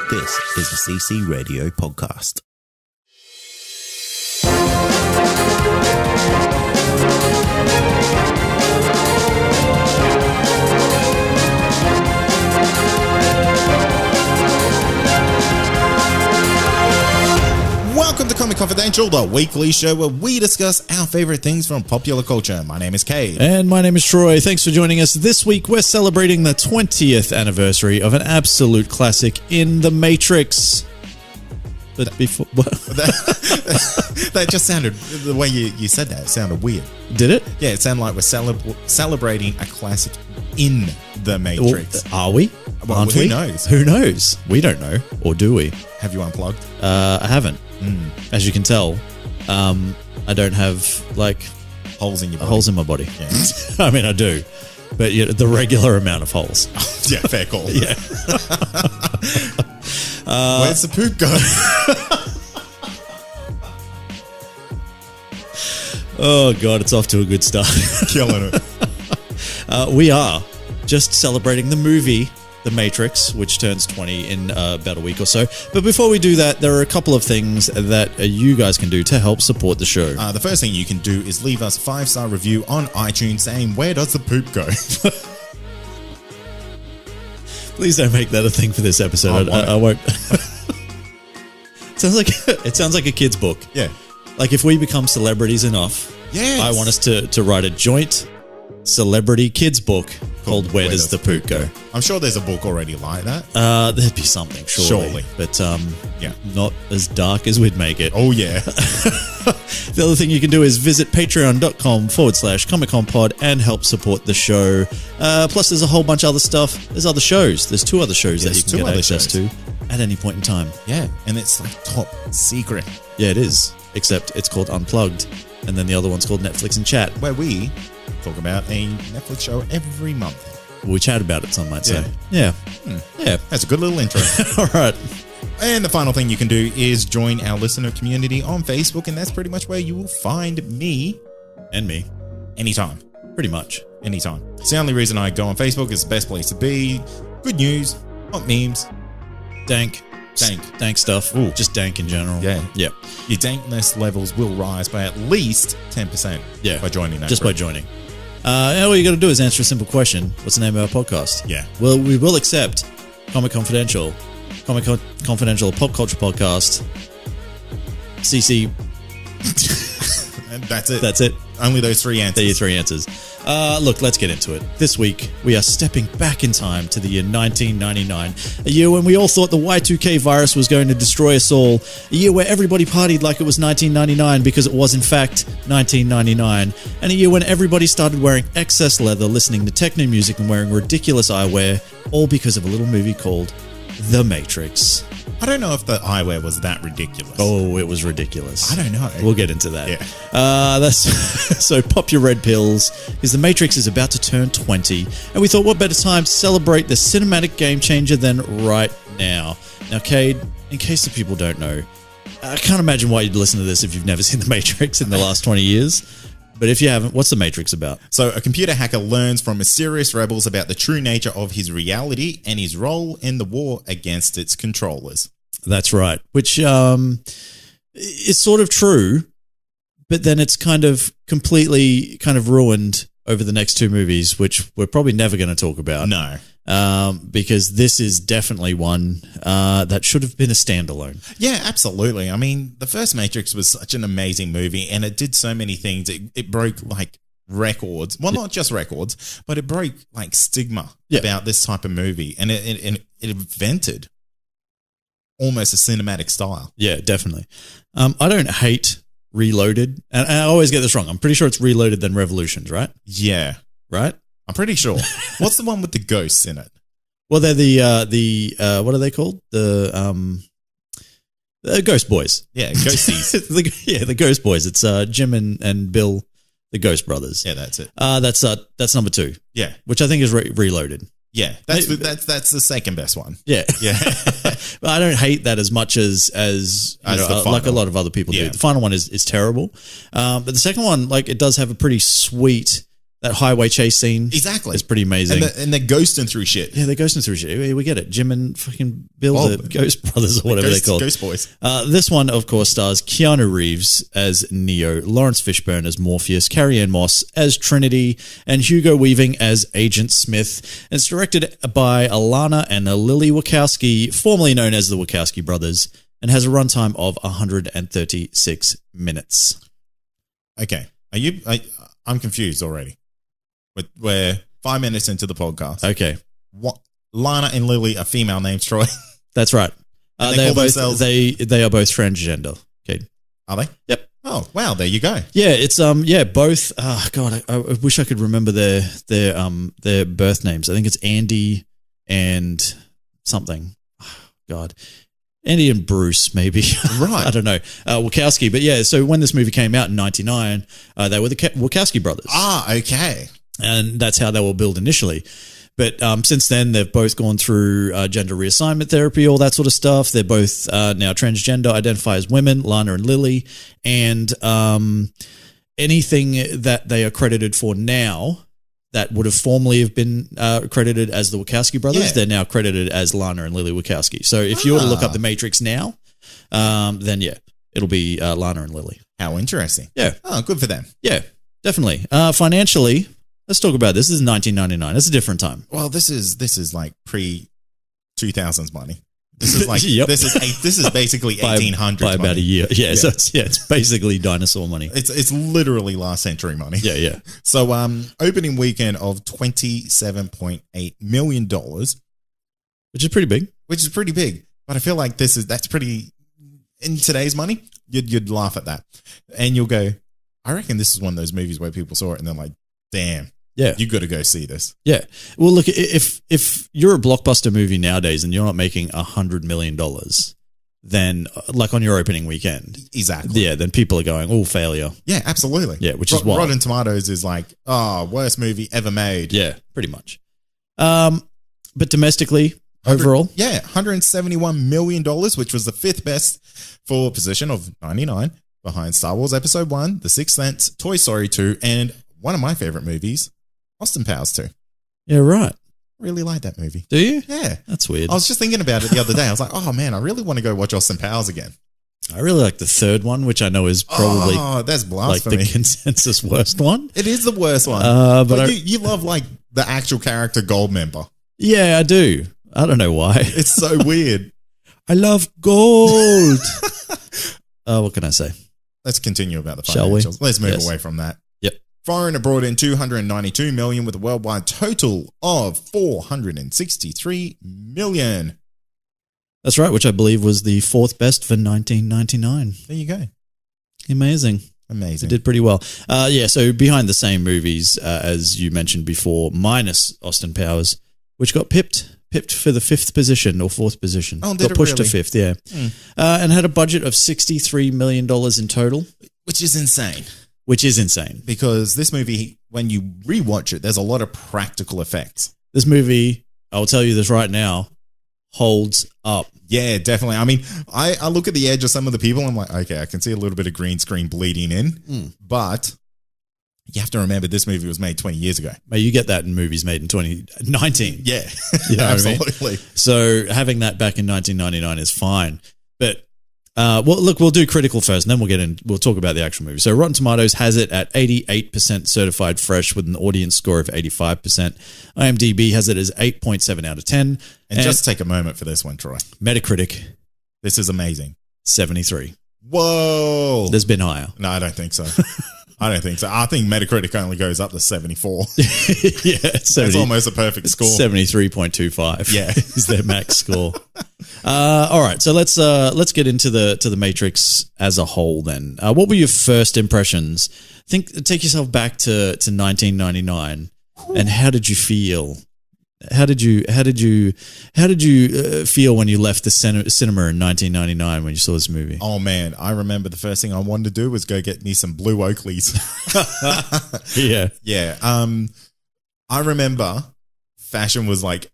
This is a CC Radio podcast. Welcome to Comic Confidential, the weekly show where we discuss our favorite things from popular culture. My name is Kay. And my name is Troy. Thanks for joining us. This week, we're celebrating the 20th anniversary of an absolute classic in The Matrix. But before... That just sounded, the way you said that, it sounded weird. Did it? Yeah, it sounded like we're celebrating a classic in The Matrix. Are we? Well, Aren't who we? knows? Who knows? We don't know. Or do we? Have you unplugged? I haven't. As you can tell, I don't have, like... Holes in your body. Holes in my body. Yeah. I mean, I do. But the regular amount of holes. Yeah, fair call. Yeah. Where's the poop go? Oh, God, it's off to a good start. Killing it. We are just celebrating the movie, The Matrix, which turns 20 in about a week or so. But before we do that, there are a couple of things that you guys can do to help support the show. The first thing you can do is leave us a 5-star review on iTunes saying, where does the poop go? Please don't make that a thing for this episode. I won't. It sounds like a kid's book. Yeah. Like if we become celebrities enough, Yes. I want us to write a joint celebrity kids book called Where Does the Poop Go? I'm sure there's a book already like that. There'd be something, surely. But Yeah. not as dark as we'd make it. Oh, yeah. The other thing you can do is visit patreon.com/ComicConPod and help support the show. Plus, there's a whole bunch of other stuff. There's other shows. There's 2 other shows that you can get access to at any point in time. Yeah, and it's like top secret. Yeah, it is. Except it's called Unplugged. And then the other one's called Netflix and Chat. Where we talk about a Netflix show every month. We chat about it, some might say. Yeah. Yeah. That's a good little intro. All right. And the final thing you can do is join our listener community on Facebook, and that's pretty much where you will find me. And me. Anytime. Pretty much. Anytime. It's the only reason I go on Facebook. It's the best place to be. Good news. Hot memes. Dank stuff. Ooh. Just dank in general. Yeah. Yep. Your dankness levels will rise by at least 10% by joining that Just group. by joining. All you got to do is answer a simple question. What's the name of our podcast? Yeah. Well, we will accept Comic Confidential, Confidential Pop Culture Podcast, CC. And that's it. That's it. Only those 3 answers. There are your 3 answers. Look, let's get into it. This week, we are stepping back in time to the year 1999, a year when we all thought the Y2K virus was going to destroy us all, a year where everybody partied like it was 1999 because it was in fact 1999, and a year when everybody started wearing excess leather, listening to techno music and wearing ridiculous eyewear, all because of a little movie called The Matrix. I don't know if the eyewear was that ridiculous. Oh, it was ridiculous. I don't know. We'll get into that. Yeah. That's so pop your red pills, because The Matrix is about to turn 20, and we thought what better time to celebrate the cinematic game changer than right now. Now, Cade, in case the people don't know, I can't imagine why you'd listen to this if you've never seen The Matrix in the last 20 years. But if you haven't, what's The Matrix about? So a computer hacker learns from mysterious rebels about the true nature of his reality and his role in the war against its controllers. That's right. Which is sort of true, but then it's kind of completely kind of ruined over the next 2 movies, which we're probably never going to talk about. No. Because this is definitely one that should have been a standalone. Yeah, absolutely. I mean, the first Matrix was such an amazing movie, and it did so many things. It broke like records. Well, not just records, but it broke like stigma about this type of movie, and it invented almost a cinematic style. Yeah, definitely. I don't hate Reloaded, and I always get this wrong. I'm pretty sure it's Reloaded then Revolutions, right? Yeah. Right? I'm pretty sure. What's the one with the ghosts in it? Well, they're the what are they called? The Ghost Boys. Yeah, Ghosties. the Ghost Boys. It's Jim and Bill, the Ghost Brothers. Yeah, that's it. That's number 2. Yeah, which I think is Reloaded. Yeah, that's the second best one. Yeah, yeah. But I don't hate that as much as like a lot of other people do. The final one is terrible, but the second one, like, it does have a pretty sweet That highway chase scene. Exactly. Is pretty amazing. And they're ghosting through shit. Yeah, they're ghosting through shit. We get it. Jim and fucking Bill, the Ghost Brothers or whatever they're called. Ghost Boys. This one, of course, stars Keanu Reeves as Neo, Lawrence Fishburne as Morpheus, Carrie-Anne Moss as Trinity, and Hugo Weaving as Agent Smith. And it's directed by Alana and Lily Wachowski, formerly known as the Wachowski brothers, and has a runtime of 136 minutes. Okay. I'm confused already. We're 5 minutes into the podcast. Okay. What? Lana and Lily are female names, Troy. That's right. They are both they are both transgender. Okay. Are they? Yep. Oh wow, there you go. Yeah, it's both. Oh God, I wish I could remember their birth names. I think it's Andy and something. Oh, God. Andy and Bruce, maybe. Right. I don't know. Wachowski. But yeah, so when this movie came out in 1999, they were the Wachowski brothers. Ah, okay. And that's how they were billed initially. But since then, they've both gone through gender reassignment therapy, all that sort of stuff. They're both now transgender, identify as women, Lana and Lily. And anything that they are credited for now that would have formerly have been credited as the Wachowski brothers, they're now credited as Lana and Lily Wachowski. So if you were to look up The Matrix now, then yeah, it'll be Lana and Lily. How interesting. Yeah. Oh, good for them. Yeah, definitely. Financially, let's talk about this. This is 1999. It's a different time. Well, this is like pre-2000s money. This is like Yep. this is basically 1800s by about money. a year. Yeah, so it's basically dinosaur money. It's literally last century money. Yeah. So opening weekend of $27.8 million, Which is pretty big. which is pretty big. But I feel like that's pretty in today's money. You'd laugh at that, and you'll go, I reckon this is one of those movies where people saw it and they're like, damn. Yeah. You got to go see this. Yeah. Well, look, if you're a blockbuster movie nowadays and you're not making $100 million, then like on your opening weekend, Exactly. yeah, then people are going, oh, failure. Yeah, absolutely. Yeah, which is wild. Rotten Tomatoes is like, worst movie ever made. Yeah, pretty much. But domestically, overall, Yeah, $171 million, which was the fifth best for position of 99, behind Star Wars Episode 1, The Sixth Sense, Toy Story 2, and one of my favorite movies, Austin Powers 2. yeah, right. Really like that movie. Do you? Yeah. That's weird. I was just thinking about it the other day. I was like, oh man, I really want to go watch Austin Powers again. I really like the third one, which I know is probably that's like blasphemy. the consensus worst one. It is the worst one. But you love like the actual character Goldmember. Yeah, I do. I don't know why. It's so weird. I love gold. What can I say? Let's continue about the financials. Shall we? Let's move Yes. away from that. Yep. Foreign brought in $292 million with a worldwide total of $463 million. That's right, which I believe was the fourth best for 1999. There you go. Amazing. Amazing. It did pretty well. So behind the same movies, as you mentioned before, minus Austin Powers, which got pipped for the fifth position or fourth position. Oh, did got it pushed to really? fifth, yeah. And had a budget of $63 million in total, Which is insane. which is insane. Because this movie, when you rewatch it, there's a lot of practical effects. This movie, I'll tell you this right now, holds up. Yeah, definitely. I mean, I look at the edge of some of the people, I'm like, okay, I can see a little bit of green screen bleeding in. But you have to remember this movie was made 20 years ago. Mate, you get that in movies made in 2019. Yeah, You know what I mean? absolutely. So having that back in 1999 is fine. But well, look, we'll do critical first, and then we'll talk about the actual movie. So Rotten Tomatoes has it at 88% certified fresh with an audience score of 85%. IMDb has it as 8.7 out of 10. And just take a moment for this one, Troy. Metacritic, This is amazing. 73. Whoa. There's been higher. No, I don't think so. I don't think so. I think Metacritic only goes up to 74. Yeah, it's That's almost a perfect score. 73.25. Yeah. is their max score. All right, so let's get into the Matrix as a whole. Then, what were your first impressions? Take yourself back to 1999, and how did you feel? How did you feel when you left the cinema in 1999 when you saw this movie? Oh man, I remember the first thing I wanted to do was go get me some blue Oakleys. Yeah. Yeah. I remember fashion was like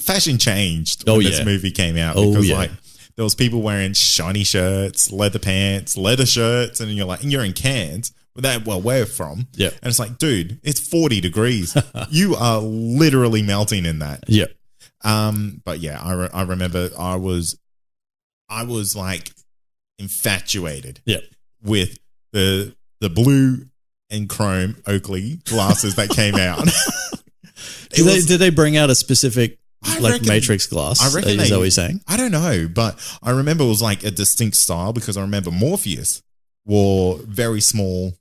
fashion changed when this movie came out because like there was people wearing shiny shirts, leather pants, leather shirts, and you're in Cairns. Well, we're from. Yeah. And it's like, dude, it's 40 degrees. You are literally melting in that. Yeah. But yeah, I remember I was like infatuated. Yeah. With the blue and chrome Oakley glasses that came out. Did they bring out a specific Matrix glass? I reckon is that what you're saying? I don't know, but I remember it was like a distinct style because I remember Morpheus wore very small,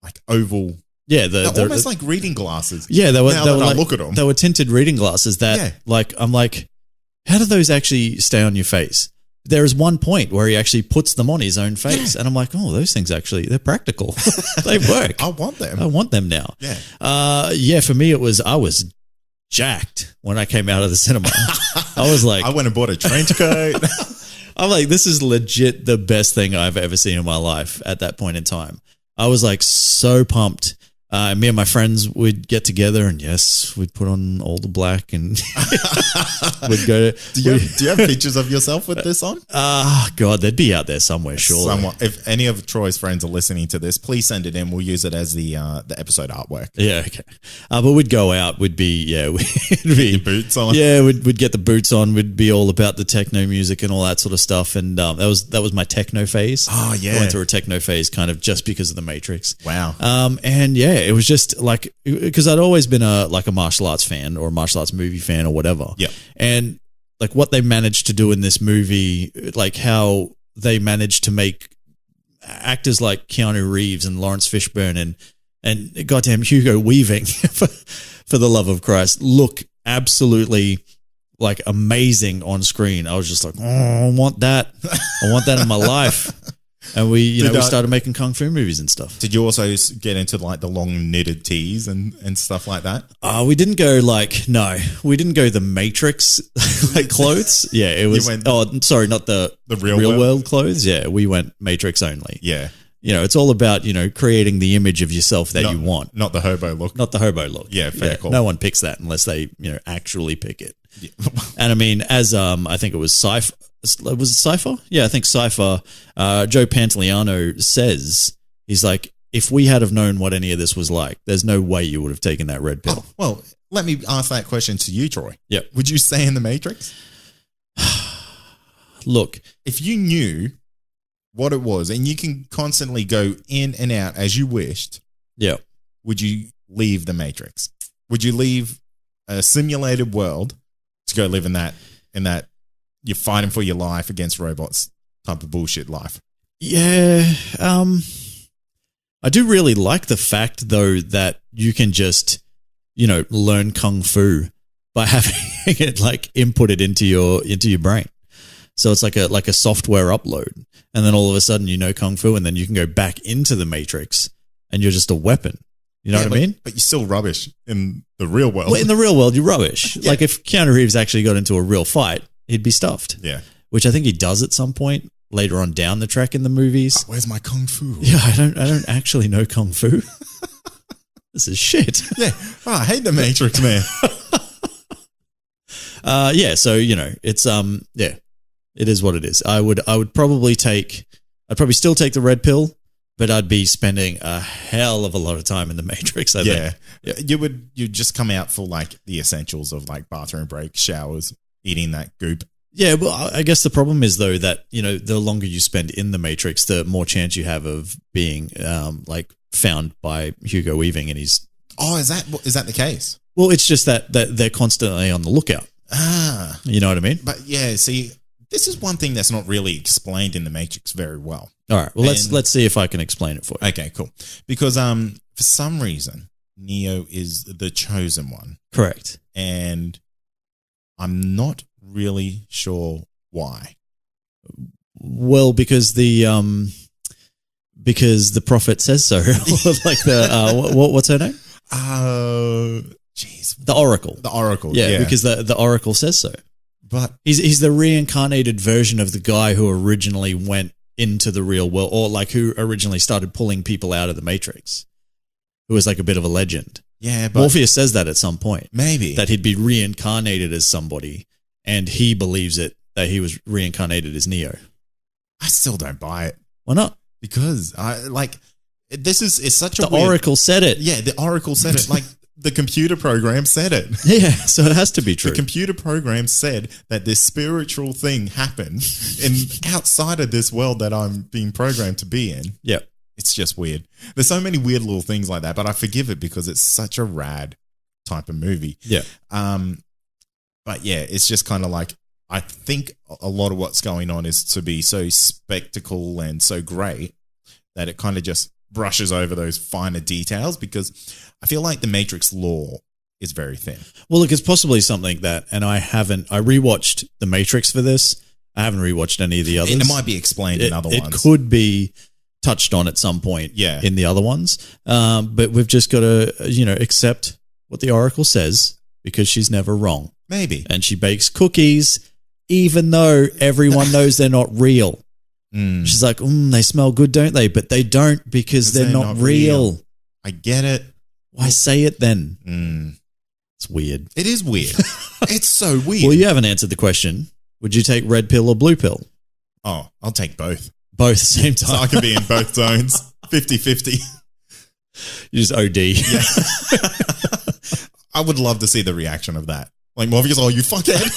like oval. Yeah, they're almost like reading glasses. Yeah, they were. Now they that were I like, look at them, they were tinted reading glasses that, I'm like, how do those actually stay on your face? There is one point where he actually puts them on his own face, and I'm like, oh, those things they're practical. They work. I want them. I want them now. Yeah. For me, I was jacked when I came out of the cinema. I was like, I went and bought a trench coat. I'm like, this is legit the best thing I've ever seen in my life at that point in time. I was like so pumped. Me and my friends would get together and yes, we'd put on all the black and we'd go to... Do you have pictures of yourself with this on? God, they'd be out there somewhere, surely. If any of Troy's friends are listening to this, please send it in. We'll use it as the episode artwork. Yeah, okay. But we'd go out, we'd be... Your boots on. Yeah, we'd get the boots on. We'd be all about the techno music and all that sort of stuff. And that was my techno phase. Oh, yeah. I went through a techno phase kind of just because of the Matrix. Wow. And yeah, it was just like, because I'd always been a martial arts fan or a martial arts movie fan or whatever. Yeah. And like what they managed to do in this movie, like how they managed to make actors like Keanu Reeves and Lawrence Fishburne and goddamn Hugo Weaving, for the love of Christ, look absolutely like amazing on screen. I was just like, oh, I want that. I want that in my life. And we started making kung fu movies and stuff. Did you also get into like the long knitted tees and stuff like that? We didn't go we didn't go the Matrix like clothes. Yeah, it was. Not the real world clothes. Yeah, we went Matrix only. Yeah. It's all about, creating the image of yourself that you want. Not the hobo look. Not the hobo look. Yeah, fair call. No one picks that unless they, actually pick it. Yeah. And I mean, as I think it was sci-fi. Was it sci-fi? Yeah, I think sci-fi. Joe Pantoliano says, he's like, if we had have known what any of this was like, there's no way you would have taken that red pill. Oh, well, let me ask that question to you, Troy. Yeah. Would you stay in the Matrix? Look. If you knew what it was and you can constantly go in and out as you wished, yeah, would you leave the Matrix? Would you leave a simulated world to go live in that you're fighting for your life against robots type of bullshit life? Yeah. I do really like the fact though that you can just, learn kung fu by having it like inputted into your brain. So it's like a software upload. And then all of a sudden kung fu and then you can go back into the Matrix and you're just a weapon. You know what I mean? But you're still rubbish in the real world. Well, in the real world, you're rubbish. Yeah. Like if Keanu Reeves actually got into a real fight, he'd be stuffed. Yeah. Which I think he does at some point later on down the track in the movies. Where's my kung fu? Yeah, I don't actually know kung fu. This is shit. Yeah. I hate the Matrix, man. Yeah, so it's it is what it is. I'd probably still take the red pill, but I'd be spending a hell of a lot of time in the Matrix, I think. Yeah. You'd just come out for like the essentials of like bathroom breaks, showers, eating that goop. Yeah, well, I guess the problem is though that, the longer you spend in the Matrix, the more chance you have of being found by Hugo Weaving and his... Oh, is that the case? Well, it's just that they're constantly on the lookout. You know what I mean? But yeah, see, this is one thing that's not really explained in the Matrix very well. All right, well, let's see if I can explain it for you. Okay, cool. Because for some reason, Neo is the chosen one. Correct. And I'm not really sure why. Well, because the prophet says so. Like what's her name? The Oracle. The Oracle. Yeah, because the Oracle says so. But he's the reincarnated version of the guy who originally went into the real world, or like who originally started pulling people out of the Matrix, who was like a bit of a legend. Yeah, but Morpheus says that at some point. Maybe. That he'd be reincarnated as somebody, and he believes it, that he was reincarnated as Neo. I still don't buy it. Why not? Because it's such a The weird, Oracle said it. Yeah, the Oracle said it. Like the computer program said it. Yeah, so it has to be true. The computer program said that this spiritual thing happened outside of this world that I'm being programmed to be in. Yeah. It's just weird. There's so many weird little things like that, but I forgive it because it's such a rad type of movie. Yeah. But yeah, it's just kind of like, I think a lot of what's going on is to be so spectacle and so great that it kind of just brushes over those finer details, because I feel like the Matrix lore is very thin. Well, look, it's possibly something that, and I rewatched The Matrix for this. I haven't rewatched any of the others. It might be explained in other ones. It could be touched on at some point in the other ones. But we've just got to, accept what the Oracle says, because she's never wrong. Maybe. And she bakes cookies, even though everyone knows they're not real. She's like, they smell good, don't they? But they don't, because they're not real. I get it. Why say it then? It's weird. It is weird. It's so weird. Well, you haven't answered the question. Would you take red pill or blue pill? Oh, I'll take both. Both at the same time. So I can be in both zones. 50-50. You just OD. Yeah. I would love to see the reaction of that. Like Morpheus, you fuckhead.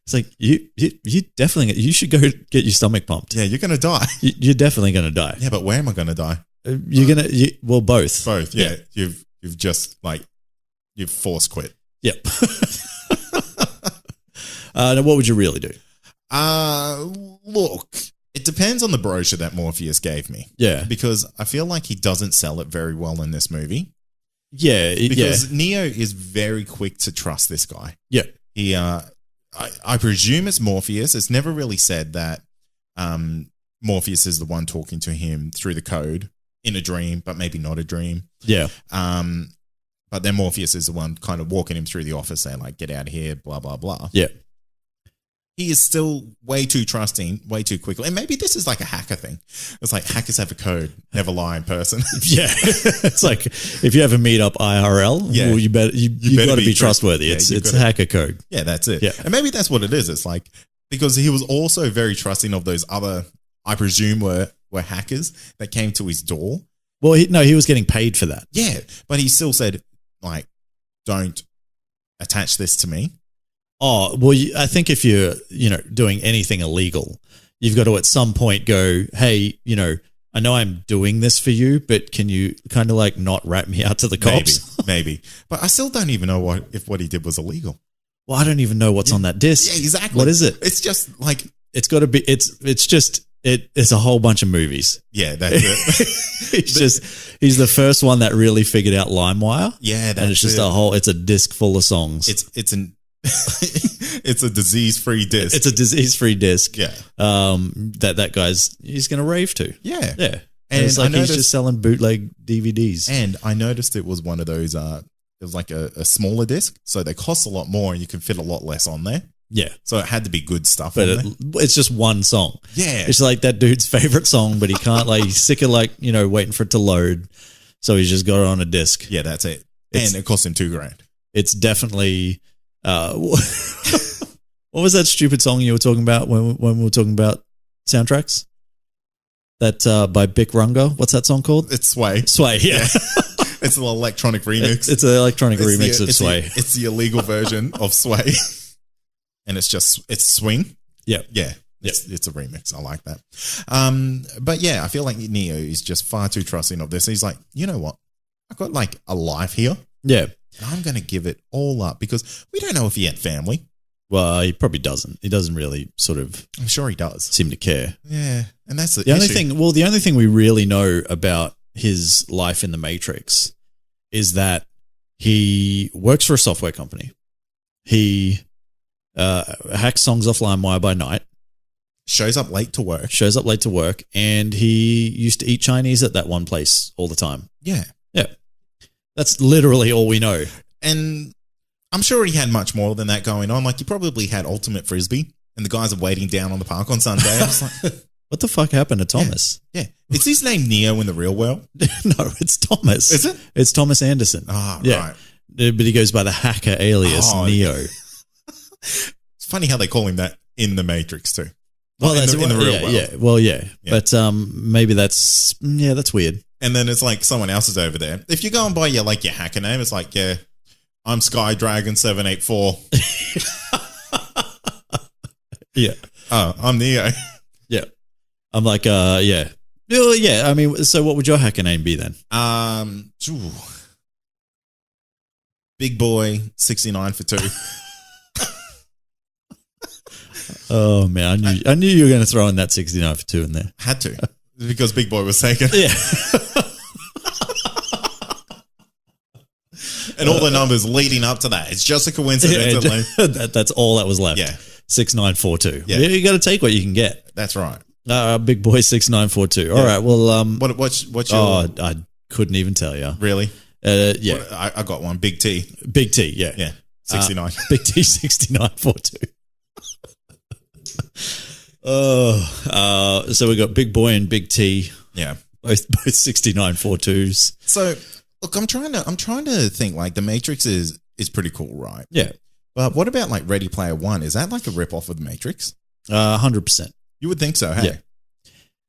It's like, you definitely, you should go get your stomach pumped. Yeah, you're going to die. You're definitely going to die. Yeah, but where am I going to die? Well, both. Both, yeah. You've just you've force quit. Yep. Now, what would you really do? Look, it depends on the brochure that Morpheus gave me. Yeah. Because I feel like he doesn't sell it very well in this movie. Yeah. Because Neo is very quick to trust this guy. Yeah. He, I presume it's Morpheus. It's never really said that Morpheus is the one talking to him through the code in a dream, but maybe not a dream. Yeah. But then Morpheus is the one kind of walking him through the office saying, like, get out of here, blah, blah, blah. Yeah. He is still way too trusting, way too quickly. And maybe this is like a hacker thing. It's like hackers have a code, never lie in person. Yeah. It's like, if you ever meet up IRL, well, you got to be trustworthy. Yeah, it's hacker code. Yeah, that's it. Yeah. And maybe that's what it is. It's like, because he was also very trusting of those other, I presume were hackers that came to his door. Well, he was getting paid for that. Yeah. But he still said, like, don't attach this to me. Oh, well, I think if you're, doing anything illegal, you've got to at some point go, hey, I know I'm doing this for you, but can you kind of like not rat me out to the cops? Maybe. But I still don't even know if what he did was illegal. Well, I don't even know what's on that disc. Yeah, exactly. What is it? It's just like... It's got to be... It's a whole bunch of movies. Yeah, that's it. He's the first one that really figured out LimeWire. Yeah, that's and it's just it's a disc full of songs. It's a disease-free disc. It's a disease-free disc. Yeah. That guy's he's going to rave to. Yeah. Yeah. And it's like he's just selling bootleg DVDs. And I noticed it was one of those, it was like a smaller disc, so they cost a lot more and you can fit a lot less on there. Yeah. So it had to be good stuff but on there. It's just one song. Yeah. It's like that dude's favorite song, but he can't, he's sick of waiting for it to load. So he's just got it on a disc. Yeah, that's it. And it cost him $2,000. It's definitely... what was that stupid song you were talking about when we were talking about soundtracks? That by Bic Runga. What's that song called? It's Sway. Sway, yeah. It's an electronic remix. It's an electronic remix of Sway. It's the illegal version of Sway. And it's swing. Yeah. Yeah. It's a remix. I like that. But yeah, I feel like Neo is just far too trusting of this. He's like, you know what? I've got like a life here. Yeah. And I'm going to give it all up because we don't know if he had family. Well, he probably doesn't. He doesn't really sort of... I'm sure he does. Seem to care. Yeah. And that's the only thing... Well, the only thing we really know about his life in the Matrix is that he works for a software company. He hacks songs off LimeWire by night. Shows up late to work. And he used to eat Chinese at that one place all the time. Yeah. Yeah. That's literally all we know. And I'm sure he had much more than that going on. Like, he probably had Ultimate Frisbee, and the guys are waiting down on the park on Sunday. I was like, what the fuck happened to Thomas? Yeah. Is his name Neo in the real world? No, it's Thomas. Is it? It's Thomas Anderson. Oh, yeah. Right. But he goes by the hacker alias Neo. It's funny how they call him that in the Matrix too. Well, in the real world. Yeah, well, yeah. But maybe that's weird. And then it's like someone else is over there. If you go and buy your hacker name, it's like, yeah, I'm Sky Dragon 784. Yeah. Oh, I'm Neo. Yeah. I'm like, yeah. Well, yeah. I mean, so what would your hacker name be then? Big Boy 69 for 2. Oh man, I knew you were going to throw in that 69 for 2 in there. Had to, because Big Boy was taken. Yeah. And all the numbers leading up to that. It's just a coincidence. That's all that was left. Yeah. 6942. Yeah. You got to take what you can get. That's right. Big Boy 6942. All right. Well, what's your? Oh, I couldn't even tell you. Really? Yeah. I got one. Big T. Big T. Yeah. Yeah. 69. Big T 6942. So we got Big Boy and Big T. Yeah. Both 6942s. So look, I'm trying to think, like, The Matrix is pretty cool, right? Yeah. But what about like Ready Player One? Is that like a rip off of The Matrix? 100%. You would think so, hey? Yeah.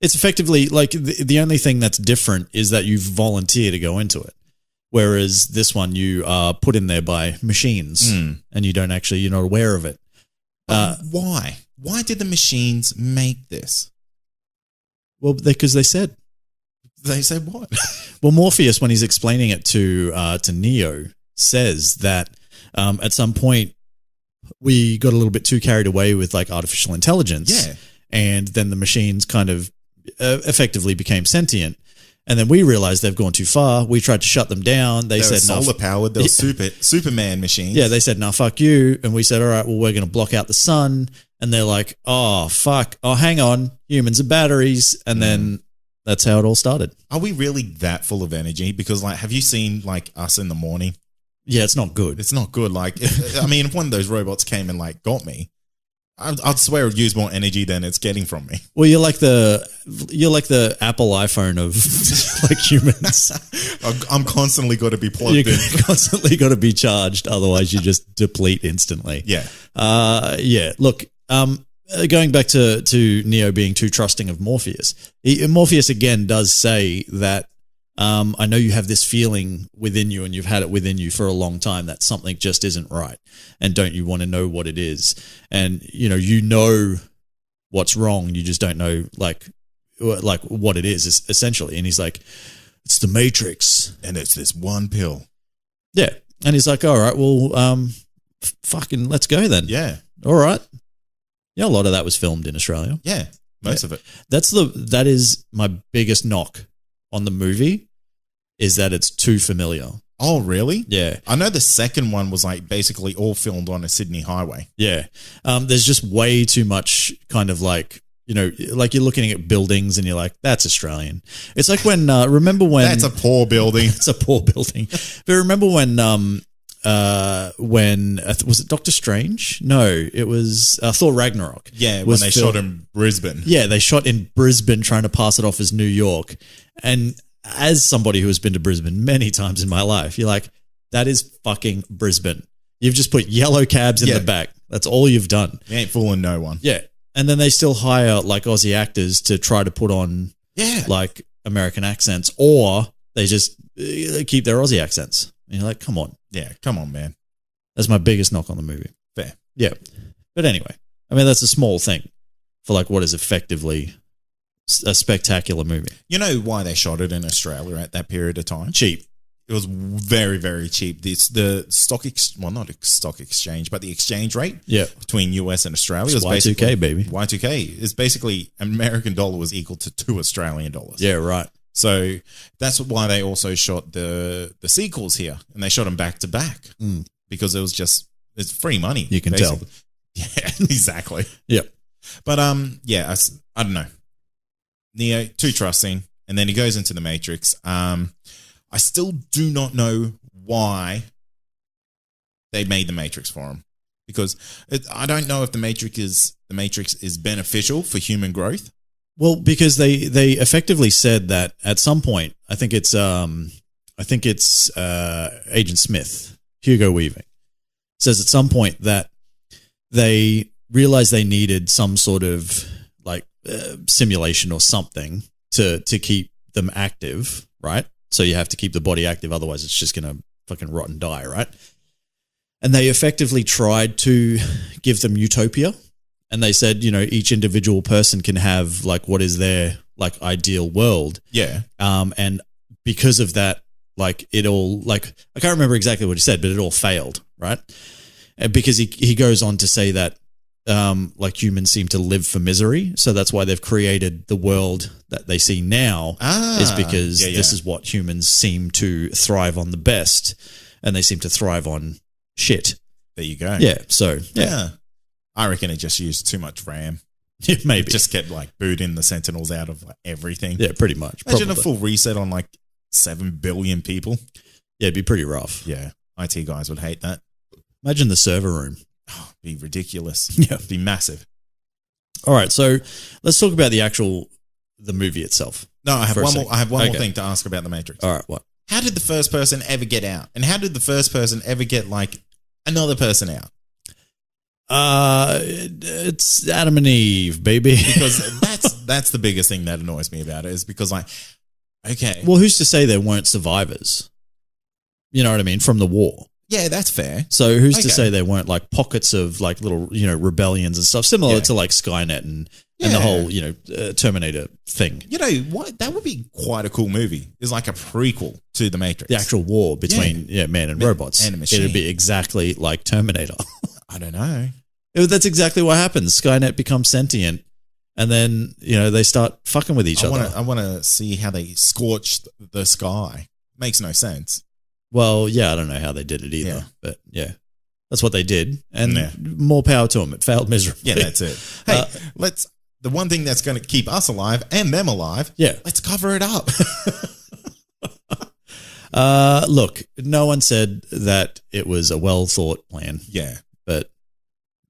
It's effectively like the only thing that's different is that you volunteer to go into it. Whereas this one, you are put in there by machines and you're not aware of it. Why? Why did the machines make this? Well, because they said. They said what? Well, Morpheus, when he's explaining it to Neo, says that at some point we got a little bit too carried away with like artificial intelligence. Yeah. And then the machines kind of effectively became sentient. And then we realized they've gone too far. We tried to shut them down. They said solar powered. They were Superman machines. Yeah, they said, "No, fuck you." And we said, "All right, well, we're going to block out the sun." And they're like, "Oh, fuck. Oh, hang on. Humans are batteries." And then that's how it all started. Are we really that full of energy? Because, like, have you seen like us in the morning? Yeah, it's not good. It's not good. Like, if one of those robots came and like got me, I'd swear it would use more energy than it's getting from me. Well, you're like the Apple iPhone of like humans. I'm constantly got to be plugged in. Constantly got to be charged, otherwise you just deplete instantly. Yeah. Yeah. Look, going back to Neo being too trusting of Morpheus. Morpheus again does say that I know you have this feeling within you and you've had it within you for a long time that something just isn't right. And don't you want to know what it is? And, you know what's wrong. You just don't know like what it is essentially. And he's like, it's the Matrix. And it's this one pill. Yeah. And he's like, all right, well, fucking let's go then. Yeah. All right. Yeah. A lot of that was filmed in Australia. Yeah. Most of it. That is my biggest knock on the movie is that it's too familiar. Oh, really? Yeah. I know the second one was like basically all filmed on a Sydney highway. Yeah. There's just way too much kind of like, like you're looking at buildings and you're like, that's Australian. It's like when, remember when. That's a poor building. It's a poor building. But remember when was it Doctor Strange? No, it was Thor Ragnarok. Yeah, when they shot in Brisbane. Yeah, they shot in Brisbane trying to pass it off as New York. And as somebody who has been to Brisbane many times in my life, you're like, that is fucking Brisbane. You've just put yellow cabs in the back. That's all you've done. You ain't fooling no one. Yeah. And then they still hire like Aussie actors to try to put on like American accents, or they just keep their Aussie accents. And you're like, come on. Yeah, come on, man. That's my biggest knock on the movie. Fair. Yeah. But anyway, I mean, that's a small thing for like what is effectively a spectacular movie. You know why they shot it in Australia at that period of time? Cheap. It was very, very cheap. The not a stock exchange, but the exchange rate between US and Australia was Y2K, baby. Y2K is basically American dollar was equal to $2 Australian. Yeah, right. So that's why they also shot the sequels here, and they shot them back to back because it's free money. You can tell. Yeah, exactly. Yeah. But I don't know. Neo, too trusting, and then he goes into the Matrix. I still do not know why they made the Matrix for him, because I don't know if the Matrix is beneficial for human growth. Well, because they effectively said that at some point, I think it's Agent Smith, Hugo Weaving, says at some point that they realized they needed some sort of simulation or something to keep them active, right? So you have to keep the body active, otherwise it's just going to fucking rot and die, right? And they effectively tried to give them utopia. And they said, each individual person can have like what is their like ideal world. Yeah. And because of that, like it all, like I can't remember exactly what he said, but it all failed, right? And because he goes on to say that like humans seem to live for misery, so that's why they've created the world that they see now. Is because this is what humans seem to thrive on the best, and they seem to thrive on shit. There you go. Yeah. So yeah. I reckon it just used too much RAM. Yeah, maybe. It just kept like booting the Sentinels out of like everything. Yeah, pretty much. Imagine a full reset on like 7 billion people. Yeah, it'd be pretty rough. Yeah. IT guys would hate that. Imagine the server room. Oh, it'd be ridiculous. Yeah. It'd be massive. All right, so let's talk about the movie itself. No, I have one more. I have one more thing to ask about The Matrix. All right, what? How did the first person ever get out? And how did the first person ever get like another person out? It's Adam and Eve, baby. Because that's the biggest thing that annoys me about it, is because like, okay. Well, who's to say there weren't survivors? You know what I mean? From the war. Yeah, that's fair. So who's to say there weren't like pockets of like little, rebellions and stuff similar to like Skynet and the whole, Terminator thing. You know what? That would be quite a cool movie. It's like a prequel to The Matrix. The actual war between man and robots. And a machine. It'd be exactly like Terminator. I don't know. That's exactly what happens. Skynet becomes sentient, and then they start fucking with each other. I want to see how they scorched the sky. Makes no sense. Well, yeah, I don't know how they did it either, but yeah, that's what they did, and more power to them. It failed miserably. Yeah, that's it. Hey, the one thing that's going to keep us alive and them alive. Yeah, let's cover it up. Look, no one said that it was a well thought plan. Yeah, but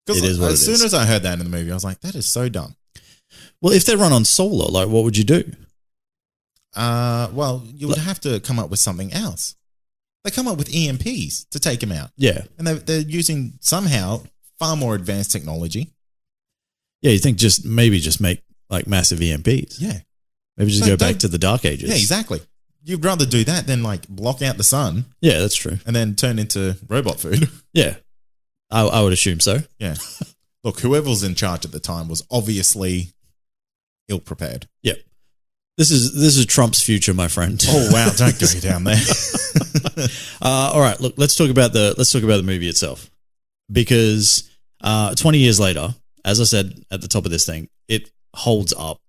it is what it is. As soon as I heard that in the movie, I was like, that is so dumb. Well, if they run on solar, like, what would you do? Well, you would have to come up with something else. They come up with EMPs to take him out. Yeah. And they're using somehow far more advanced technology. Yeah, you think maybe make like massive EMPs. Yeah. Maybe just go back to the dark ages. Yeah, exactly. You'd rather do that than like block out the sun. Yeah, that's true. And then turn into robot food. Yeah. I would assume so. Yeah. Look, whoever was in charge at the time was obviously ill-prepared. Yeah. This is Trump's future, my friend. Oh wow! Don't go down there. All right, look. Let's talk about the movie itself, because 20 years later, as I said at the top of this thing, it holds up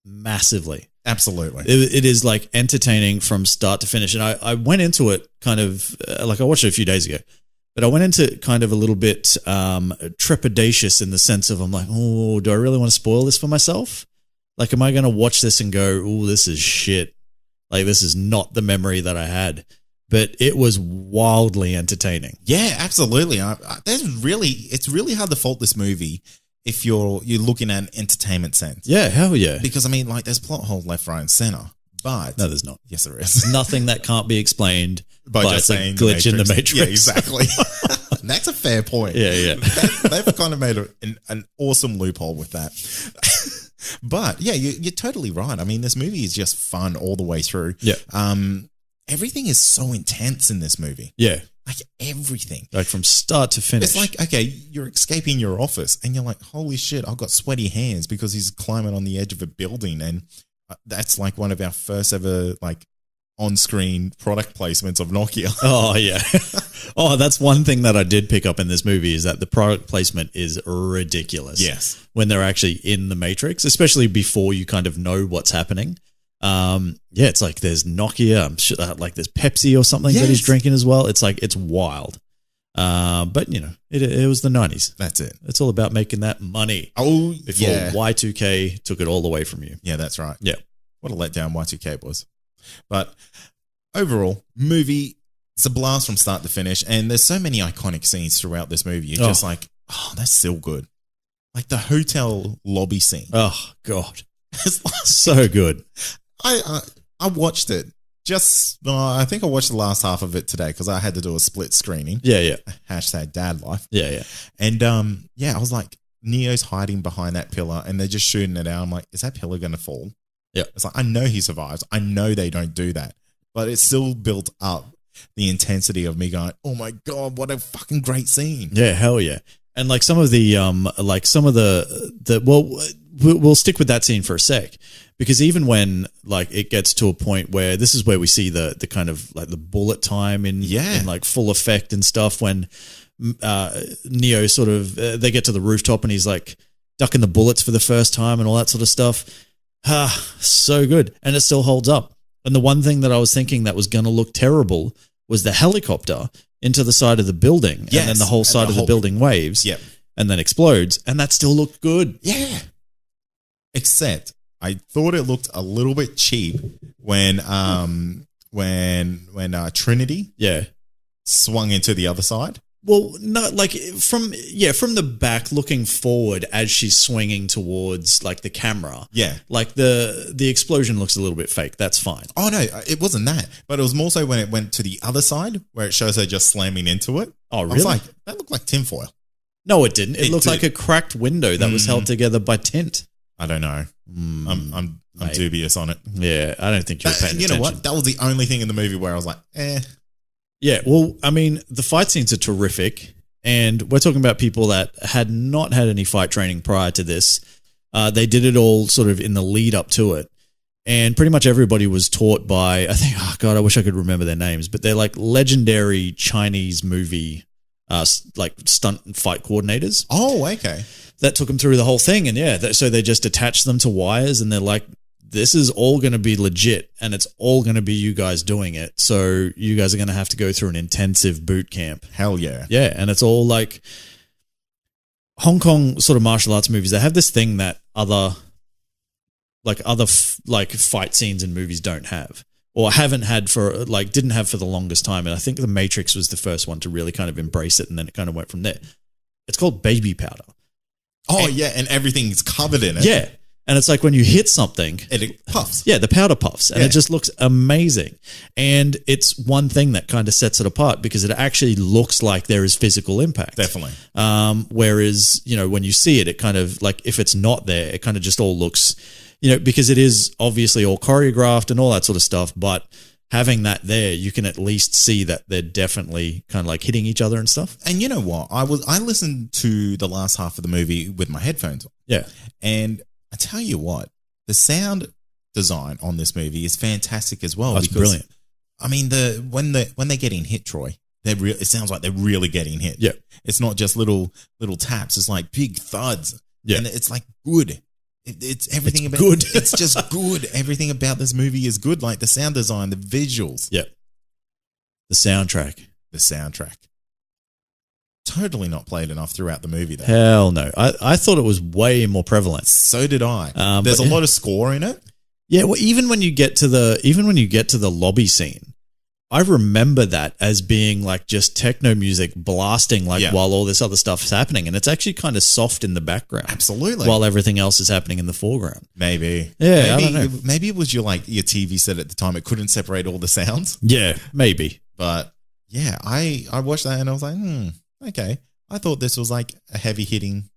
massively. Absolutely, it is like entertaining from start to finish. And I went into it kind of like I watched it a few days ago, but I went into kind of a little bit trepidatious in the sense of I'm like, oh, do I really want to spoil this for myself? Like, am I going to watch this and go, oh, this is shit? Like, this is not the memory that I had. But it was wildly entertaining. Yeah, absolutely. It's really hard to fault this movie if you're looking at an entertainment sense. Yeah, hell yeah. Because, I mean, like, there's plot hole left, right, and center. But no, there's not. Yes, there is. Nothing that can't be explained by just saying glitch in the Matrix. Yeah, exactly. That's a fair point. Yeah. They've kind of made an awesome loophole with that. But yeah, you're totally right. I mean, this movie is just fun all the way through. Yeah. Everything is so intense in this movie. Yeah. Like everything. Like from start to finish. It's like, okay, you're escaping your office and you're like, holy shit, I've got sweaty hands because he's climbing on the edge of a building. And that's like one of our first ever like on-screen product placements of Nokia. Oh, yeah. Oh, that's one thing that I did pick up in this movie is that the product placement is ridiculous. Yes. When they're actually in the Matrix, especially before you kind of know what's happening. Yeah, it's like there's Nokia, I'm sure like there's Pepsi or something that he's drinking as well. It's like, it's wild. But you know, it was the 90s. That's it. It's all about making that money. Oh, before Y2K took it all away from you. Yeah, that's right. Yeah. What a letdown Y2K was. But overall, movie, it's a blast from start to finish. And there's so many iconic scenes throughout this movie. You're just like, oh, that's still good. Like the hotel lobby scene. Oh, God. It's so good. I watched it. I think I watched the last half of it today because I had to do a split screening. Yeah. Hashtag dad life. Yeah. And I was like, Neo's hiding behind that pillar and they're just shooting it out. I'm like, is that pillar going to fall? Yeah. It's like, I know he survives. I know they don't do that. But it still built up the intensity of me going, oh my God, what a fucking great scene. Yeah, hell yeah. And like some of the we'll stick with that scene for a sec, because even when like it gets to a point where this is where we see the kind of like the bullet time in like full effect and stuff, when Neo sort of they get to the rooftop and he's like ducking the bullets for the first time and all that sort of stuff. So good. And it still holds up. And the one thing that I was thinking that was going to look terrible was the helicopter into the side of the building, and then the whole side of the building waves and then explodes, and that still looked good. Yeah. Except I thought it looked a little bit cheap when Trinity swung into the other side. Well, no, like from the back looking forward as she's swinging towards like the camera. Yeah. Like the explosion looks a little bit fake. That's fine. Oh, no, it wasn't that. But it was more so when it went to the other side where it shows her just slamming into it. Oh, really? I was like, that looked like tinfoil. No, it didn't. It looked like a cracked window that was held together by tint. I don't know. I'm dubious on it. Yeah, I don't think you're paying attention. You know what? That was the only thing in the movie where I was like, Yeah, well, I mean, the fight scenes are terrific, and we're talking about people that had not had any fight training prior to this. They did it all sort of in the lead up to it, and pretty much everybody was taught by, I think, oh God, I wish I could remember their names, but they're like legendary Chinese movie like stunt and fight coordinators. Oh, okay. That took them through the whole thing, and so they just attached them to wires, and they're like, this is all going to be legit, and it's all going to be you guys doing it. So you guys are going to have to go through an intensive boot camp. Hell yeah. Yeah, and it's all like Hong Kong sort of martial arts movies. They have this thing that other fight scenes in movies don't have, or haven't had for, like, didn't have for the longest time. And I think The Matrix was the first one to really kind of embrace it, and then it kind of went from there. It's called baby powder. Oh, yeah, and everything's covered in it. Yeah. And it's like when you hit something, it puffs. Yeah, the powder puffs, and it just looks amazing. And it's one thing that kind of sets it apart, because it actually looks like there is physical impact. Definitely. Whereas, you know, when you see it, it kind of like, if it's not there, it kind of just all looks, you know, because it is obviously all choreographed and all that sort of stuff. But having that there, you can at least see that they're definitely kind of like hitting each other and stuff. And you know what? I listened to the last half of the movie with my headphones on. Yeah. And I tell you what, the sound design on this movie is fantastic as well. That's brilliant. I mean, when they're getting hit, Troy, it sounds like they're really getting hit. Yeah, it's not just little taps. It's like big thuds. Yeah, and it's like good. It's everything about good. It's just good. Everything about this movie is good. Like the sound design, the visuals. Yeah, the soundtrack. Totally not played enough throughout the movie though. Hell no. I thought it was way more prevalent. So did I. There's a lot of score in it. Yeah, well, even when you get to the lobby scene, I remember that as being like just techno music blasting while all this other stuff is happening, and it's actually kind of soft in the background. Absolutely. While everything else is happening in the foreground. Maybe. Yeah, I don't know. Maybe it was your TV set at the time. It couldn't separate all the sounds. Yeah, maybe. But yeah, I watched that and I was like, okay. I thought this was like a heavy hitting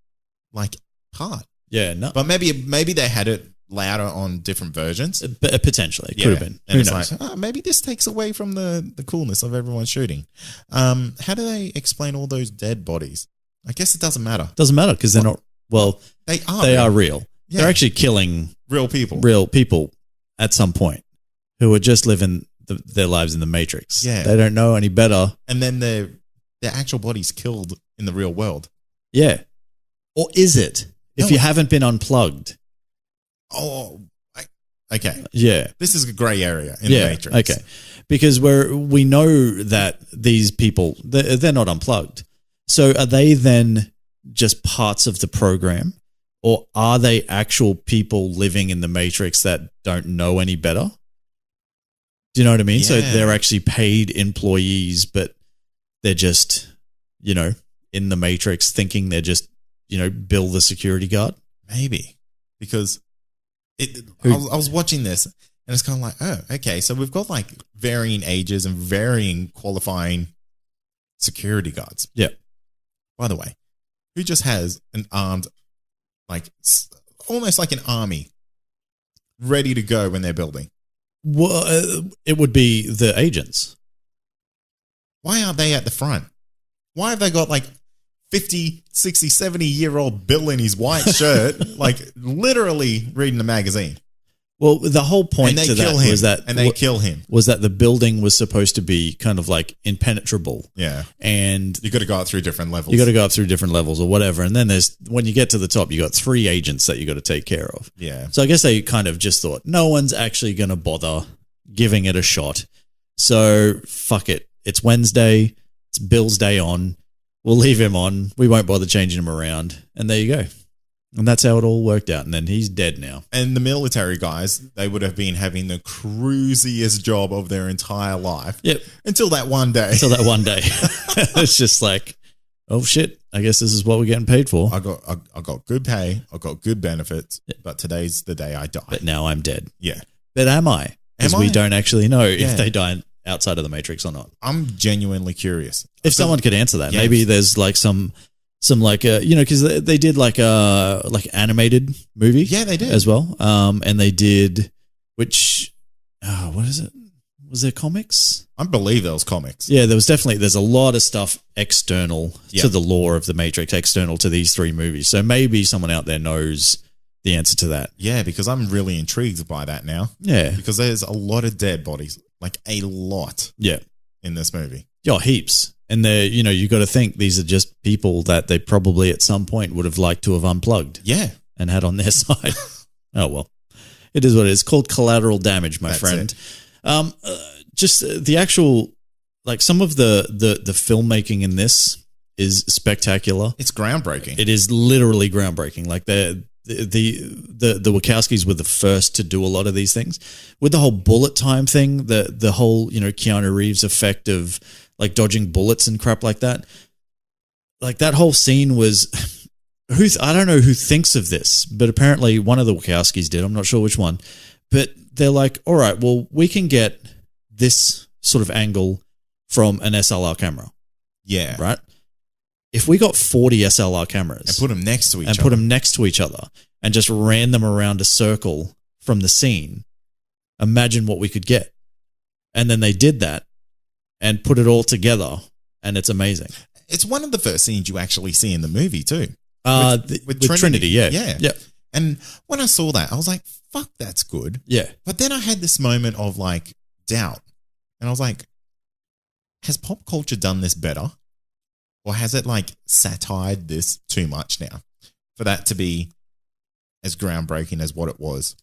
like part. Yeah, no. But maybe they had it louder on different versions. Potentially. It could have been. And Who knows? Like, maybe this takes away from the coolness of everyone shooting. How do they explain all those dead bodies? I guess it doesn't matter. Doesn't matter because they're not, well, they are real. Yeah. They're actually killing real people at some point who are just living their lives in the Matrix. Yeah. They don't know any better. And then their actual bodies killed in the real world. Yeah. Or is it? If you haven't been unplugged. Oh, okay. Yeah. This is a gray area in the Matrix. Okay. Because we know that these people, they're not unplugged. So are they then just parts of the program? Or are they actual people living in the Matrix that don't know any better? Do you know what I mean? Yeah. So they're actually paid employees, but they're just, in the Matrix thinking they're just, Bill the security guard. Maybe. Because I was watching this and it's kind of like, oh, okay. So we've got like varying ages and varying qualifying security guards. Yeah. By the way, who just has an armed, like almost like an army, ready to go when they're building? Well, it would be the agents. Why aren't they at the front? Why have they got like 50, 60, 70-year-old Bill in his white shirt, like literally reading the magazine? Well, the whole point to that was that... And they kill him. Was that the building was supposed to be kind of like impenetrable. Yeah. And... You got to go up through different levels. You got to go up through different levels or whatever. And then when you get to the top, you got 3 agents that you got to take care of. Yeah. So I guess they kind of just thought, no one's actually going to bother giving it a shot. So fuck it. It's Wednesday. It's Bill's day on. We'll leave him on. We won't bother changing him around. And there you go. And that's how it all worked out. And then he's dead now. And the military guys, they would have been having the cruisiest job of their entire life. Yep. Until that one day. It's just like, oh shit, I guess this is what we're getting paid for. I got good pay. I got good benefits. Yep. But today's the day I die. But now I'm dead. Yeah. But am I? Because we don't actually know if they die outside of the Matrix or not. I'm genuinely curious. If someone could answer that, maybe there's like some like because they did like animated movie. Yeah, they did as well. And they did what is it? Was there comics? I believe there was comics. Yeah, there's a lot of stuff external to the lore of the Matrix, external to these 3 movies. So maybe someone out there knows the answer to that. Yeah, because I'm really intrigued by that now. Yeah, because there's a lot of dead bodies, like a lot. Yeah, in this movie. Yeah, heaps. And they're, you got to think these are just people that they probably at some point would have liked to have unplugged. Yeah. And had on their side. Oh, well. It is what it is. Called collateral damage, my friend. Just the actual, like some of the filmmaking in this is spectacular. It's groundbreaking. It is literally groundbreaking. Like the Wachowskis were the first to do a lot of these things. With the whole bullet time thing, the whole, Keanu Reeves effect of like dodging bullets and crap like that. Like that whole scene was I don't know who thinks of this, but apparently one of the Wachowskis did. I'm not sure which one. But they're like, all right, well, we can get this sort of angle from an SLR camera. Yeah. Right? If we got 40 SLR cameras and put them next to each other and just ran them around a circle from the scene, imagine what we could get. And then they did that and put it all together, and it's amazing. It's one of the first scenes you actually see in the movie too. With Trinity, yeah. Yeah. And when I saw that, I was like, fuck, that's good. Yeah. But then I had this moment of like doubt. And I was like, has pop culture done this better? Or has it like satired this too much now for that to be as groundbreaking as what it was?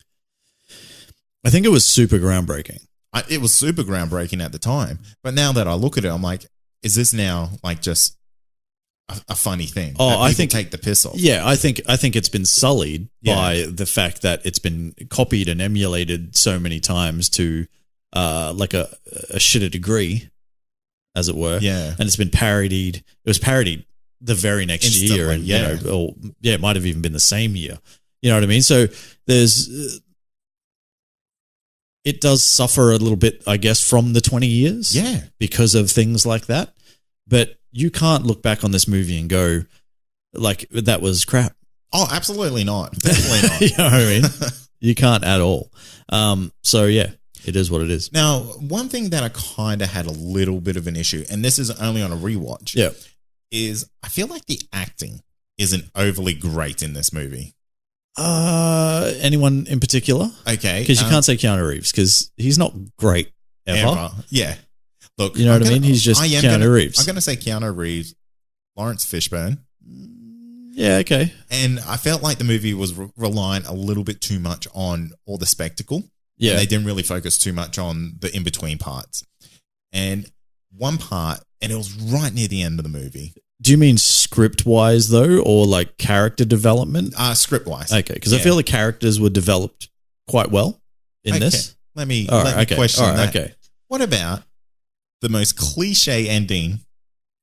I think it was super groundbreaking. It was super groundbreaking at the time. But now that I look at it, I'm like, is this now like just a funny thing? Oh, I think take the piss off. Yeah, I think it's been sullied by the fact that it's been copied and emulated so many times to like a shitter degree, as it were. Yeah. And it's been parodied. It was parodied the very next year. And, it might have even been the same year. You know what I mean? So it does suffer a little bit, I guess, from the 20 years. Yeah. Because of things like that. But you can't look back on this movie and go, like, that was crap. Oh, absolutely not. Definitely not. You know what I mean? You can't at all. So, yeah, it is what it is. Now, one thing that I kind of had a little bit of an issue, and this is only on a rewatch, is I feel like the acting isn't overly great in this movie. Anyone in particular? Okay. Because you can't say Keanu Reeves because he's not great ever. Yeah. Look, you know what I mean? He's just Keanu Reeves. I'm going to say Keanu Reeves, Lawrence Fishburne. Yeah, okay. And I felt like the movie was relying a little bit too much on all the spectacle. Yeah. And they didn't really focus too much on the in-between parts. And one part, and it was right near the end of the movie. Do you mean script-wise, though, or like character development? Script-wise. Okay, because I feel the characters were developed quite well in this. Let me question that. Okay. What about the most cliche ending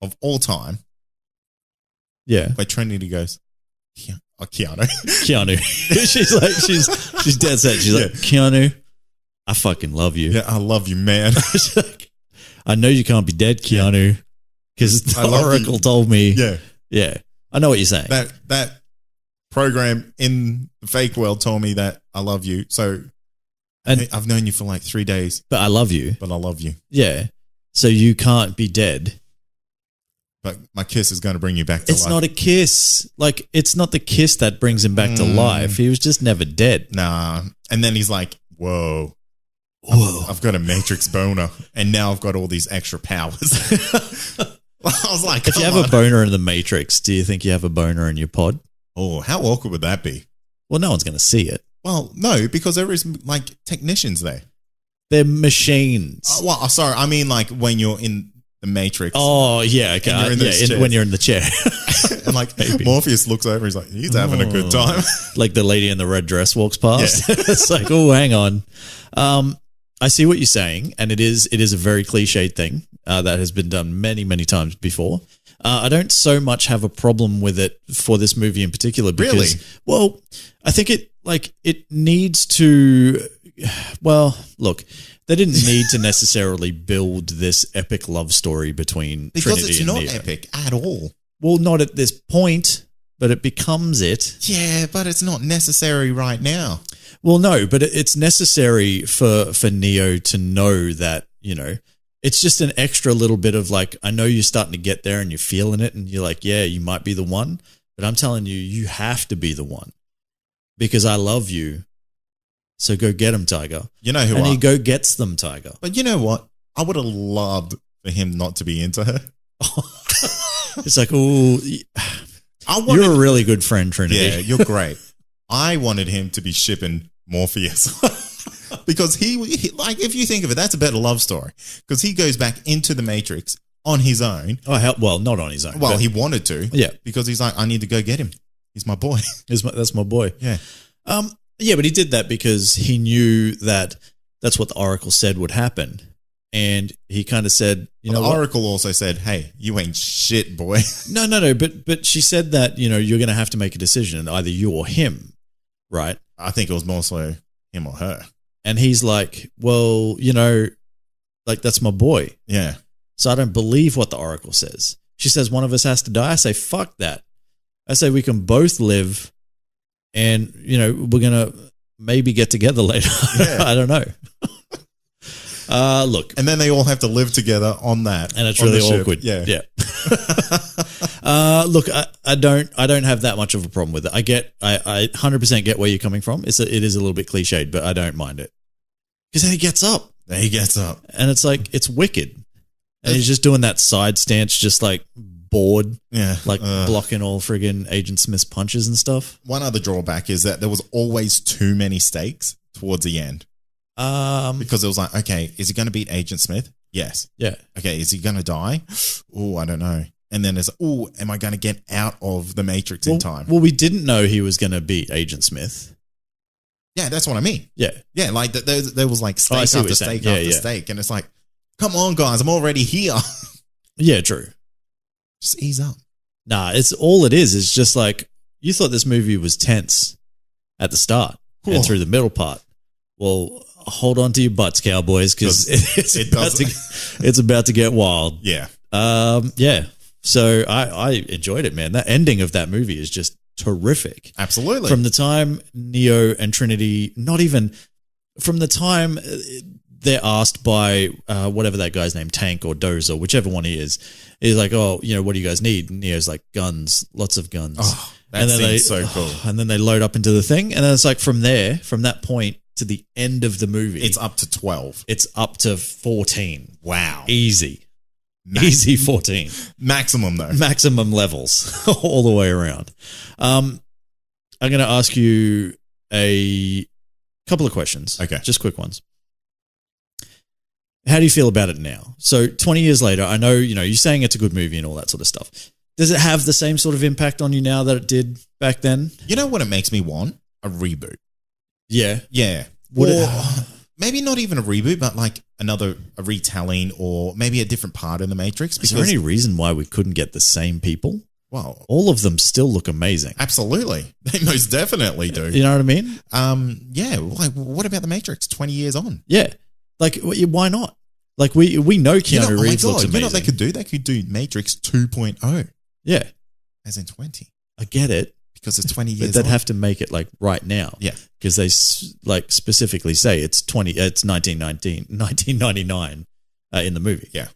of all time? Yeah. Where Trinity goes, Keanu. Keanu. she's dead set. She's like, Keanu, I fucking love you. Yeah, I love you, man. She's like, I know you can't be dead, Keanu, because the Oracle told me. Yeah. Yeah. I know what you're saying. That program in the fake world told me that I love you. So And I've known you for like 3 days, but I love you. but I love you. Yeah. So you can't be dead. But my kiss is going to bring you back to It's life. not a kiss. Like, it's not the kiss that brings him back to life. He was just never dead. Nah. And then he's like, whoa. I've got a Matrix boner, and now I've got all these extra powers. I was like, If you come have on. a boner in the Matrix, do you think you have a boner in your pod? Oh, how awkward would that be? Well, no one's going to see it. Well, no, because there is like technicians there. They're machines. Well, sorry, I mean like when you're in the Matrix. Oh, yeah. Okay. And you're in those chairs. When you're in the chair. And like Maybe. Morpheus looks over, he's like, he's having a good time. Like the lady in the red dress walks past. It's like, oh, hang on. I see what you're saying, and it is a very cliched thing that has been done many, many times before. I don't so much have a problem with it for this movie in particular because, Really? well, I think it needs to. Well, look, they didn't need to necessarily build this epic love story between Because Trinity it's and not Neo. epic at all. Well, not at this point, but it becomes it. Yeah, but it's not necessary right now. Well, no, but it's necessary for Neo to know that, it's just an extra little bit of like, I know you're starting to get there and you're feeling it and you're like, yeah, you might be the one, but I'm telling you, you have to be the one because I love you. So go get him, Tiger. You know who And I... he go gets them, Tiger. But you know what? I would have loved for him not to be into her. It's like, oh, you're a really good friend, Trinity. Yeah, you're great. I wanted him to be shipping Morpheus. Because he, like, if you think of it, that's a better love story. Because he goes back into the Matrix on his own. Oh, well, not on his own. Well, but he wanted to. Yeah. Because he's like, I need to go get him. He's my boy. that's my boy. Yeah. Yeah, but he did that because he knew that that's what the Oracle said would happen. And he kind of said, The Oracle also said, hey, you ain't shit, boy. No, but she said that, you're going to have to make a decision, either you or him, right? I think it was more so him or her. And he's like, well, like that's my boy. Yeah. So I don't believe what the Oracle says. She says one of us has to die. I say, fuck that. I say we can both live and, we're going to maybe get together later. Yeah. I don't know. Look. And then they all have to live together on that. And it's on really the ship. awkward. Yeah. Look, I don't have that much of a problem with it. I 100% get where you're coming from. It is a little bit cliched, but I don't mind it. Because then he gets up. Then he gets up. And it's like, it's wicked. And he's just doing that side stance, just like bored. Yeah. Like blocking all friggin' Agent Smith's punches and stuff. One other drawback is that there was always too many stakes towards the end. Because it was like, okay, is he going to beat Agent Smith? Yes. Yeah. Okay, is he going to die? Oh, I don't know. And then there's, am I going to get out of the Matrix in time? Well, we didn't know he was going to beat Agent Smith. Yeah, that's what I mean. Yeah. Yeah, like there was like I steak see what after you're steak saying. after Yeah. steak. And it's like, come on, guys, I'm already here. Yeah, true. Just ease up. Nah, it's all it is just like, you thought this movie was tense at the start and through the middle part. Well, hold on to your butts, cowboys, because it's about to get wild. Yeah. Yeah. So I enjoyed it, man. That ending of that movie is just terrific. Absolutely. From the time Neo and Trinity, not even from the time they're asked by whatever that guy's name, Tank or Dozer, whichever one he is like, oh, what do you guys need? And Neo's like, guns, lots of guns. Oh, that seems so cool. And then they load up into the thing. And then it's like from that point to the end of the movie. It's up to 12. It's up to 14. Wow. Easy. Easy 14. Maximum, though. Maximum levels all the way around. I'm going to ask you a couple of questions. Okay. Just quick ones. How do you feel about it now? So 20 years later, I know, you're saying it's a good movie and all that sort of stuff. Does it have the same sort of impact on you now that it did back then? You know what it makes me want? A reboot. Yeah. Yeah. Would or it- maybe not even a reboot, but like a retelling or maybe a different part in the Matrix. Is there any reason why we couldn't get the same people? Well, All of them still look amazing. absolutely. They most definitely do. You know what I mean? Yeah. Like, what about the Matrix 20 years on? Yeah. Like, why not? Like, we know Keanu Reeves looks amazing. You know what they could do? They could do Matrix 2.0. Yeah. As in 20. I get it. Because it's 20 years But they'd old. have to make it like right now. Yeah. Because they like specifically say it's 1999 in the movie. Yeah.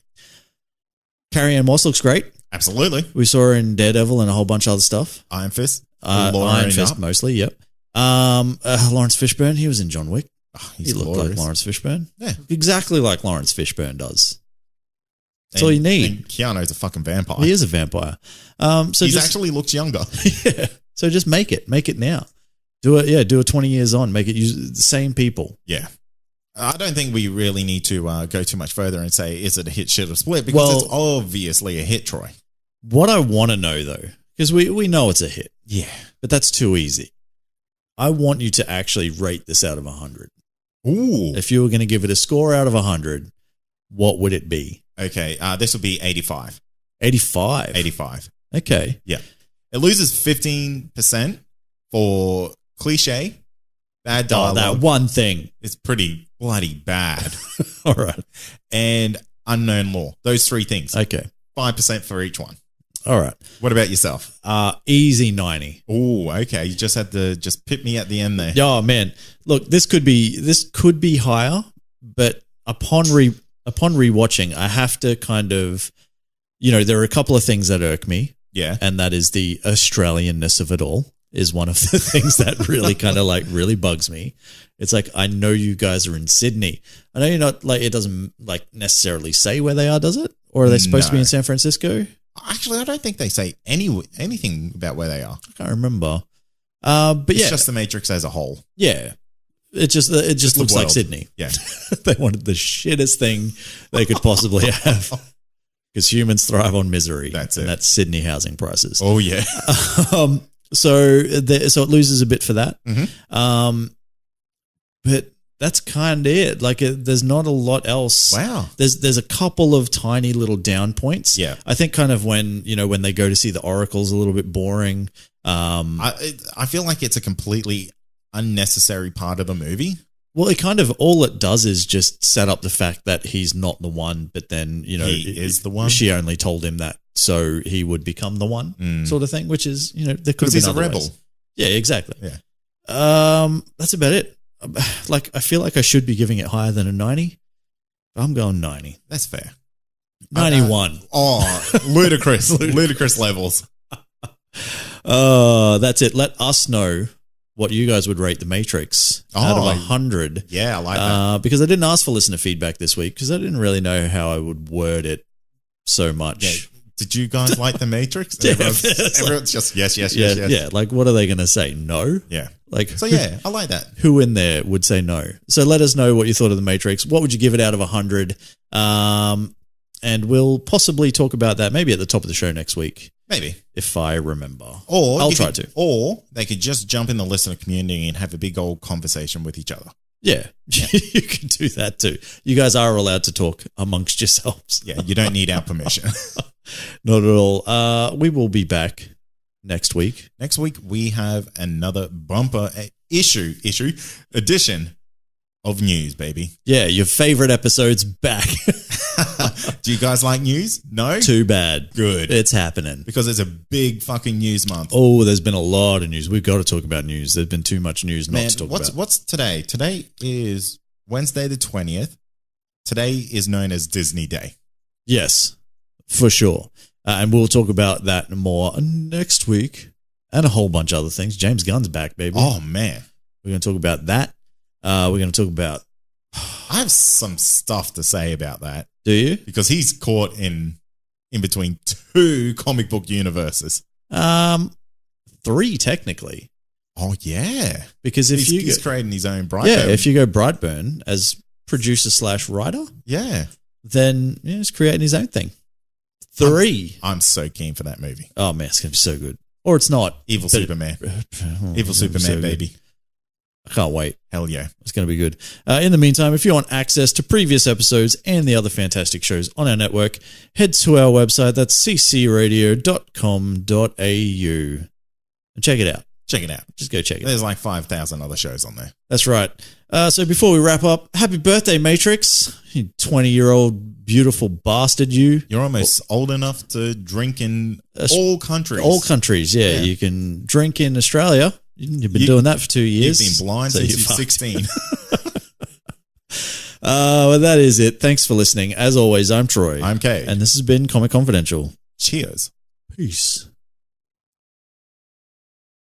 Carrie Ann Moss looks great. Absolutely. We saw her in Daredevil and a whole bunch of other stuff. Iron Fist. Iron Fist up. mostly, yep. Lawrence Fishburne, he was in John Wick. Oh, He he's looked glorious. like Lawrence Fishburne. Yeah. Exactly like Lawrence Fishburne does. That's all you need. And Keanu's a fucking vampire. He is a vampire. So he just, actually looks younger. yeah. So just make it now. Do it. Yeah. Do it 20 years on. Make it use the same people. Yeah. I don't think we really need to go too much further and say, is it a hit, shit, or split? Because it's obviously a hit, Troy. What I want to know though, because we know it's a hit, Yeah. but that's too easy. I want you to actually rate this out of 100. Ooh. If you were going to give it a score out of 100, what would it be? Okay. This will be 85. 85. 85. Okay. Yeah. It loses 15% for cliche, bad Oh, dialogue. that one thing. It's pretty bloody bad. All right. And unknown lore. Those three things. Okay. 5% for each one. All right. What about yourself? Easy 90. Oh, okay. You just had to just pit me at the end there. Oh man, look, this could be higher, but upon rewatching, I have to kind of, there are a couple of things that irk me. Yeah. And that is the Australianness of it all is one of the things that really kind of like really bugs me. It's like, I know you guys are in Sydney. I know you're not like, it doesn't like necessarily say where they are, does it? Or are they supposed to be in San Francisco? Actually, I don't think they say anything about where they are. I can't remember. But It's yeah, just the Matrix as a whole. yeah. It just the looks like world. Sydney. Yeah. They wanted the shittest thing they could possibly have. Because humans thrive on misery. That's and it. that's Sydney housing prices. Oh, yeah. So it loses a bit for that. Mhm. But that's kind of it. Like there's not a lot else. Wow. There's a couple of tiny little down points. Yeah. I think kind of when they go to see the oracle's a little bit boring. I feel like it's a completely unnecessary part of the movie. Well, it kind of all it does is just set up the fact that he's not the one, but then He is the one. She only told him that, so he would become the one, sort of thing. Which is, there could have been He's a other rebel. ways. Yeah, exactly. Yeah. That's about it. Like I feel like I should be giving it higher than a 90. I'm going 90. That's fair. 91. Ludicrous. Ludicrous levels. That's it. Let us know what you guys would rate The Matrix out of Oh. 100. Yeah, I like that. Because I didn't ask for listener feedback this week because I didn't really know how I would word it so much. Yeah. Did you guys like The Matrix? Yeah, Everyone's just yes. Yeah. Like, what are they going to say? No. Yeah. Like, So yeah, I like that. who in there would say no? So let us know what you thought of The Matrix. What would you give it out of 100? And we'll possibly talk about that maybe at the top of the show next week, Maybe. if I remember. Or I'll you try could- to. Or they could just jump in the listener community and have a big old conversation with each other. Yeah, you can do that too. You guys are allowed to talk amongst yourselves. Yeah, you don't need our permission. Not at all. We will be back next week. Next week we have another bumper edition of news, baby. Yeah, your favorite episode's back. Do you guys like news? No? Too bad. Good. It's happening. Because it's a big fucking news month. Oh, there's been a lot of news. We've got to talk about news. There's been too much news not Man, to talk what's about. what's today? Today is Wednesday the 20th. Today is known as Disney Day. Yes, for sure. And we'll talk about that more next week and a whole bunch of other things. James Gunn's back, baby. Oh, man. We're going to talk about that. We're going to talk about... I have some stuff to say about that. Do you? Because he's caught in between two comic book universes. 3 technically. Oh, yeah. Because if He's creating his own Brightburn. Yeah, if you go Brightburn as producer / writer, Yeah. then he's creating his own thing. 3. I'm so keen for that movie. Oh man, it's gonna be so good. Or it's not. Evil but- Superman. Oh, Evil it's gonna be Superman, so good. baby. I can't wait. Hell yeah. It's going to be good. In the meantime, if you want access to previous episodes and the other fantastic shows on our network, head to our website. That's ccradio.com.au and check it out. Check it out. Just go check it out. There's like 5,000 other shows on there. That's right. So before we wrap up, happy birthday, Matrix. You 20-year-old beautiful bastard, you. You're almost old enough to drink in all countries. All countries, yeah. You can drink in Australia. You've been doing that for 2 years. You've been blind since you're 16. Well, that is it. Thanks for listening. As always, I'm Troy. I'm Kay. And this has been Comic Confidential. Cheers. Peace.